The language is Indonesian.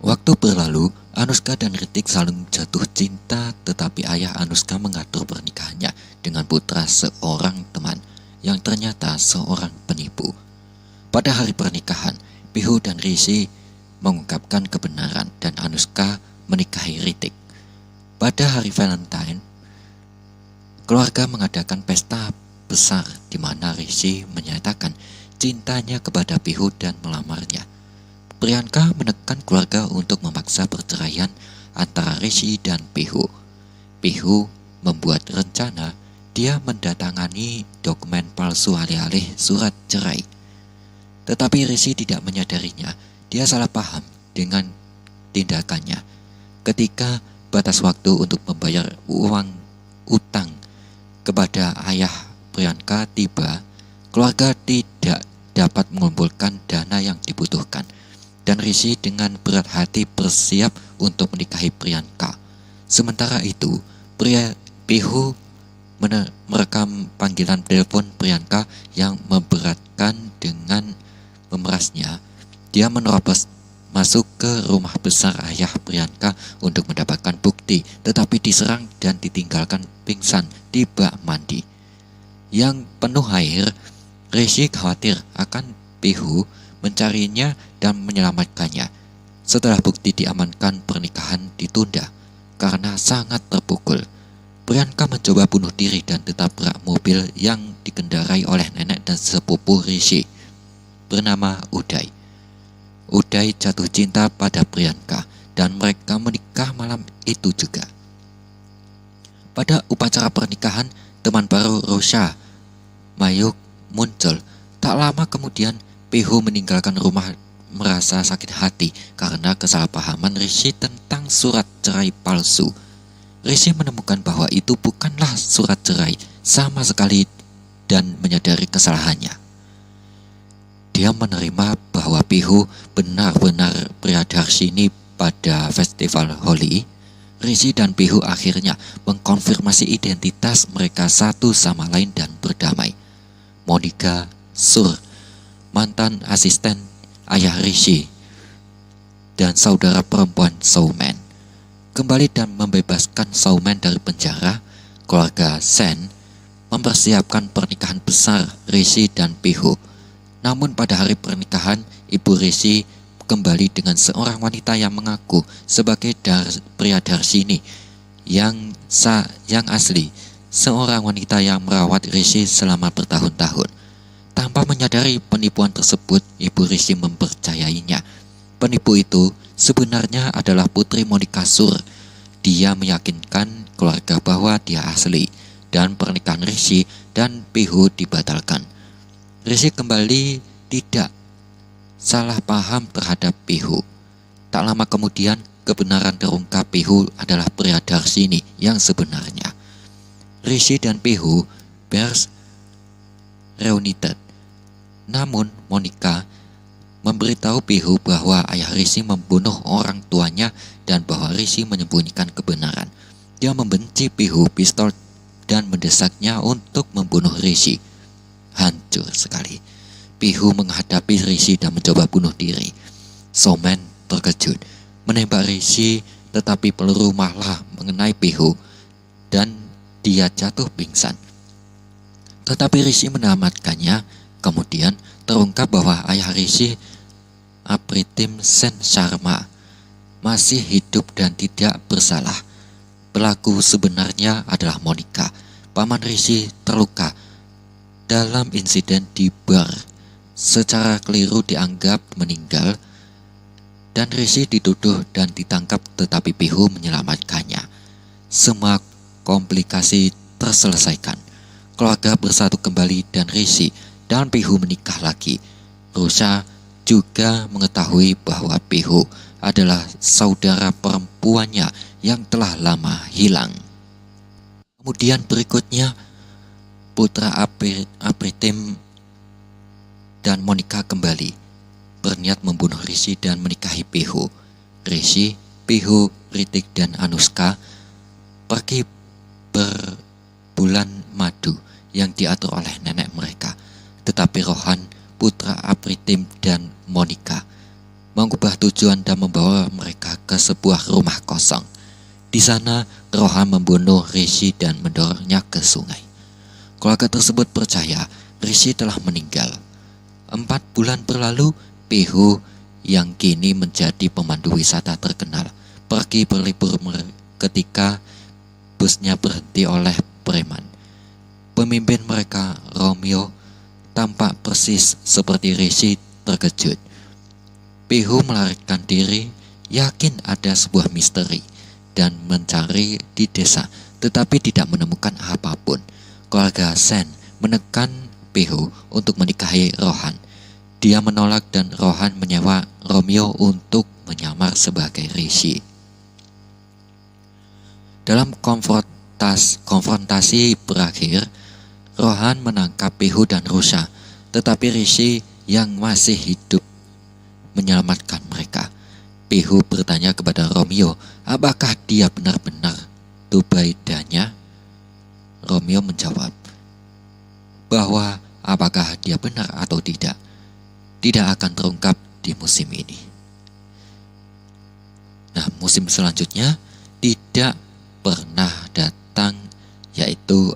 Waktu berlalu, Anushka dan Ritik saling jatuh cinta, tetapi ayah Anushka mengatur pernikahannya dengan putra seorang teman yang ternyata seorang penipu. Pada hari pernikahan, Pihu dan Rishi mengungkapkan kebenaran dan Anushka menikahi Ritik. Pada hari Valentine, keluarga mengadakan pesta besar di mana Rishi menyatakan cintanya kepada Pihu dan melamarnya. Priyanka menekan keluarga untuk memaksa perceraian antara Rishi dan Pihu. Pihu membuat rencana, dia mendatangani dokumen palsu alih-alih surat cerai. Tetapi Rishi tidak menyadarinya, dia salah paham dengan tindakannya. Ketika batas waktu untuk membayar uang utang kepada ayah Priyanka tiba, keluarga tidak dapat mengumpulkan dana yang dibutuhkan. Dan Rishi dengan berat hati bersiap untuk menikahi Priyanka. Sementara itu, Pihu merekam panggilan telepon Priyanka yang memberatkan dengan memerasnya. Dia menerobos masuk ke rumah besar ayah Priyanka untuk mendapatkan bukti, tetapi diserang dan ditinggalkan pingsan di bak mandi. Yang penuh air, Rishi khawatir akan Pihu mencarinya dan menyelamatkannya. Setelah bukti diamankan, pernikahan ditunda karena sangat terpukul. Priyanka mencoba bunuh diri dan ditabrak mobil yang dikendarai oleh nenek dan sepupu Rishi bernama Uday. Uday jatuh cinta pada Priyanka dan mereka menikah malam itu juga. Pada upacara pernikahan, teman baru Rosha, Mayuk, muncul. Tak lama kemudian Pihu meninggalkan rumah merasa sakit hati karena kesalahpahaman Rishi tentang surat cerai palsu. Rishi menemukan bahwa itu bukanlah surat cerai sama sekali dan menyadari kesalahannya. Dia menerima bahwa Pihu benar-benar Priyadarshini pada festival Holi. Rishi dan Pihu akhirnya mengkonfirmasi identitas mereka satu sama lain dan berdamai. Monica Sur, mantan asisten ayah Rishi dan saudara perempuan Soumen, kembali dan membebaskan Soumen dari penjara. Keluarga Sen mempersiapkan pernikahan besar Rishi dan Pihu. Namun pada hari pernikahan, ibu Rishi kembali dengan seorang wanita yang mengaku sebagai Priyadarshini yang asli, seorang wanita yang merawat Rishi selama bertahun-tahun. Tanpa menyadari penipuan tersebut, ibu Rishi mempercayainya. Penipu itu sebenarnya adalah putri Monica Sur. Dia meyakinkan keluarga bahwa dia asli, dan pernikahan Rishi dan Pihu dibatalkan. Rishi kembali tidak salah paham terhadap Pihu. Tak lama kemudian, kebenaran terungkap, Pihu adalah Priyadarshini yang sebenarnya. Rishi dan Pihu reunited. Namun Monica memberitahu Pihu bahwa ayah Rishi membunuh orang tuanya dan bahwa Rishi menyembunyikan kebenaran. Dia membenci Pihu pistol dan mendesaknya untuk membunuh Rishi. Hancur sekali. Pihu menghadapi Rishi dan mencoba bunuh diri. Soumen terkejut, menembak Rishi, tetapi peluru malah mengenai Pihu dan dia jatuh pingsan. Tetapi Rishi menyelamatkannya. Kemudian terungkap bahwa ayah Rishi, Apritim Sen Sharma, masih hidup dan tidak bersalah. Pelaku sebenarnya adalah Monica. Paman Rishi terluka dalam insiden di bar, secara keliru dianggap meninggal, dan Rishi dituduh dan ditangkap, tetapi Pihu menyelamatkannya. Semua komplikasi terselesaikan. Keluarga bersatu kembali dan Rishi dan Pihu menikah lagi. Rosha juga mengetahui bahwa Pihu adalah saudara perempuannya yang telah lama hilang. Kemudian berikutnya, putra Apritim dan Monica kembali berniat membunuh Rishi dan menikahi Pihu. Rishi, Pihu, Ritik, dan Anushka pergi berbulan madu yang diatur oleh nenek mereka. Tetapi Rohan, putra Apritim dan Monica, mengubah tujuan dan membawa mereka ke sebuah rumah kosong. Di sana, Rohan membunuh Rishi dan mendorongnya ke sungai. Keluarga tersebut percaya Rishi telah meninggal. 4 bulan berlalu, Pihu yang kini menjadi pemandu wisata terkenal pergi berlibur ketika busnya berhenti oleh preman. Pemimpin mereka, Romeo, tampak persis seperti Rishi, terkejut. Pihu melarikan diri, yakin ada sebuah misteri, dan mencari di desa, tetapi tidak menemukan apapun. Keluarga Sen menekan Pihu untuk menikahi Rohan. Dia menolak dan Rohan menyewa Romeo untuk menyamar sebagai Rishi. Dalam konfrontasi berakhir, Rohan menangkap Pihu dan Rusha, tetapi Rishi yang masih hidup menyelamatkan mereka. Pihu bertanya kepada Romeo, apakah dia benar-benar Tubaidanya? Romeo menjawab bahwa apakah dia benar atau tidak akan terungkap di musim ini. Nah, musim selanjutnya tidak pernah datang, yaitu